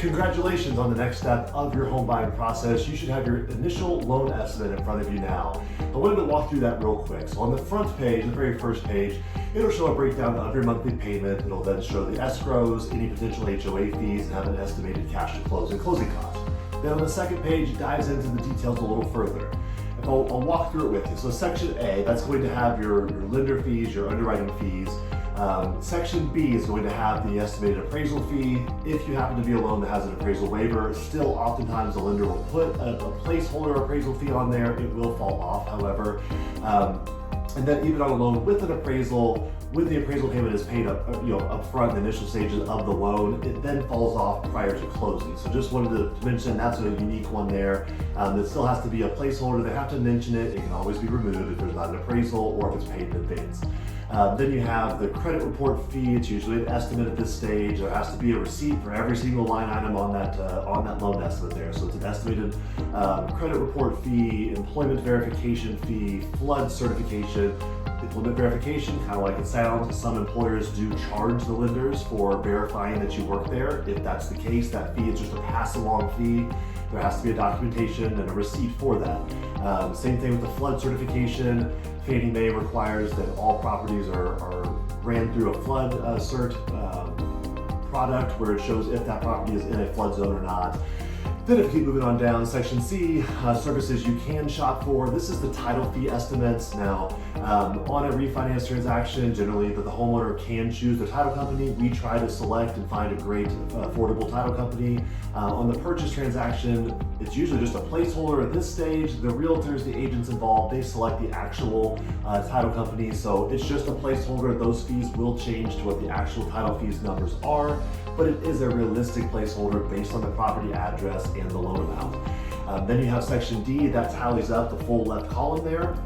Congratulations on the next step of your home buying process. You should have your initial loan estimate in front of you now. I wanted to walk through that real quick. So on the front page, the very first page, it'll show a breakdown of your monthly payment. It'll then show the escrows, any potential HOA fees, and have an estimated cash to close and closing costs. Then on the second page, it dives into the details a little further. I'll walk through it with you. So section A, that's going to have your lender fees, your underwriting fees. Section B is going to have the estimated appraisal fee. If you happen to be a loan that has an appraisal waiver, still oftentimes the lender will put a placeholder appraisal fee on there. It will fall off, however. And then even on a loan with an appraisal, when the appraisal payment is paid up front in the initial stages of the loan, it then falls off prior to closing. So just wanted to mention that's a unique one there. It still has to be a placeholder. They have to mention it. It can always be removed if there's not an appraisal or if it's paid in advance. Then you have the credit report fee. It's usually an estimate at this stage. There has to be a receipt for every single line item on that loan estimate there. So it's an estimated credit report fee, employment verification fee, flood certification. Employment verification, kind of like it sounds, some employers do charge the lenders for verifying that you work there. If that's the case, that fee is just a pass-along fee. There has to be a documentation and a receipt for that. Same thing with the flood certification. Fannie Mae requires that all properties are ran through a flood cert product where it shows if that property is in a flood zone or not. Then if you keep moving on down, section C, services you can shop for. This is the title fee estimates. Now, on a refinance transaction, generally the homeowner can choose the title company. We try to select and find a great affordable title company. On the purchase transaction, it's usually just a placeholder at this stage. The realtors, the agents involved, they select the actual title company. So it's just a placeholder. Those fees will change to what the actual title fees numbers are, but it is a realistic placeholder based on the property address and the loan amount. Then you have section D, that tallies up the full left column there.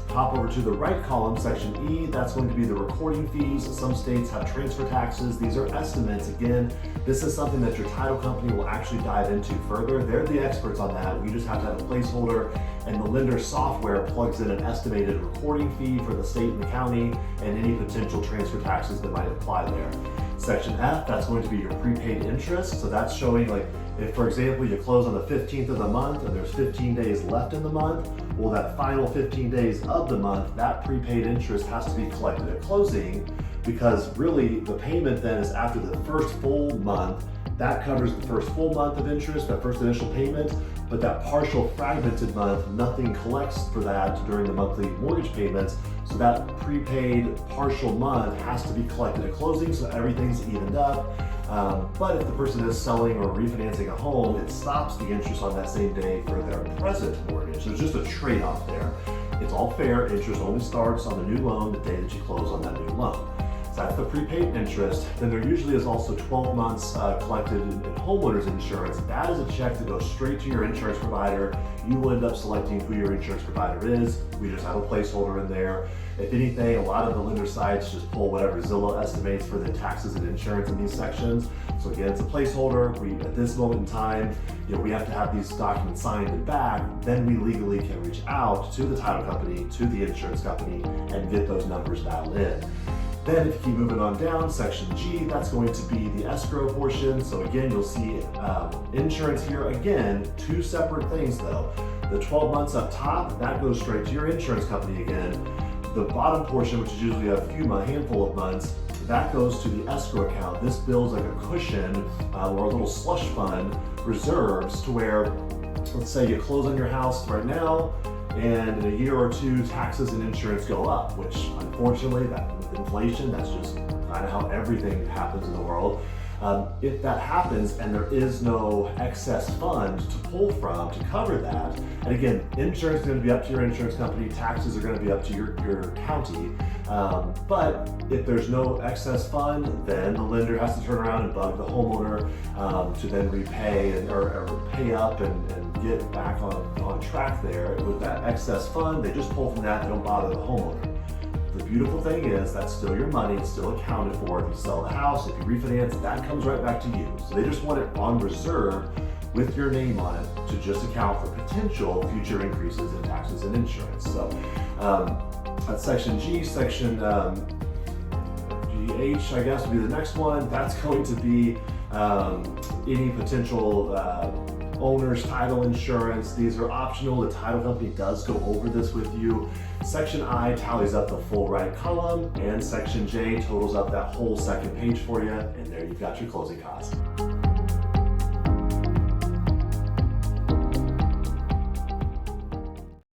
Hop over to the right column, section E, that's going to be the recording fees. Some states have transfer taxes. These are estimates. Again, this is something that your title company will actually dive into further. They're the experts on that. We just have to have a placeholder, and the lender software plugs in an estimated recording fee for the state and the county and any potential transfer taxes that might apply there. Section F, that's going to be your prepaid interest. So that's showing, like, if, for example, you close on the 15th of the month and there's 15 days left in the month, well, that final 15 days of the month, that prepaid interest has to be collected at closing, because really the payment then is after the first full month. That covers the first full month of interest, that first initial payment, but that partial fragmented month, nothing collects for that during the monthly mortgage payments. So that prepaid partial month has to be collected at closing, so everything's evened up. But if the person is selling or refinancing a home, it stops the interest on that same day for their present mortgage. So it's just a trade-off there. It's all fair. Interest only starts on the new loan the day that you close on that new loan. So that's the prepaid interest. Then there usually is also 12 months collected in homeowners insurance. That is a check that goes straight to your insurance provider. You will end up selecting who your insurance provider is. We just have a placeholder in there. If anything, a lot of the lender sites just pull whatever Zillow estimates for the taxes and insurance in these sections. So again, it's a placeholder. At this moment in time, we have to have these documents signed and back. Then we legally can reach out to the title company, to the insurance company, and get those numbers dialed in. Then if you keep moving on down, section G, that's going to be the escrow portion. So again, you'll see insurance here. Again, two separate things though. The 12 months up top, that goes straight to your insurance company again. The bottom portion, which is usually a handful of months, that goes to the escrow account. This builds like a cushion or a little slush fund, reserves to where, let's say you close on your house right now, and in a year or two, taxes and insurance go up, which unfortunately, with inflation, that's just kind of how everything happens in the world. If that happens and there is no excess fund to pull from to cover that, and again, insurance is going to be up to your insurance company, taxes are going to be up to your county, but if there's no excess fund, then the lender has to turn around and bug the homeowner to then repay or pay up and get back on track there. With that excess fund, they just pull from that, they don't bother the homeowner. The beautiful thing is that's still your money, it's still accounted for. If you sell the house, if you refinance, that comes right back to you. So they just want it on reserve with your name on it to just account for potential future increases in taxes and insurance. So that's section G. Section GH, I guess, would be the next one. That's going to be any potential owner's title insurance. These are optional. The title company does go over this with you. Section I tallies up the full right column, and Section J totals up that whole second page for you, and there you've got your closing costs.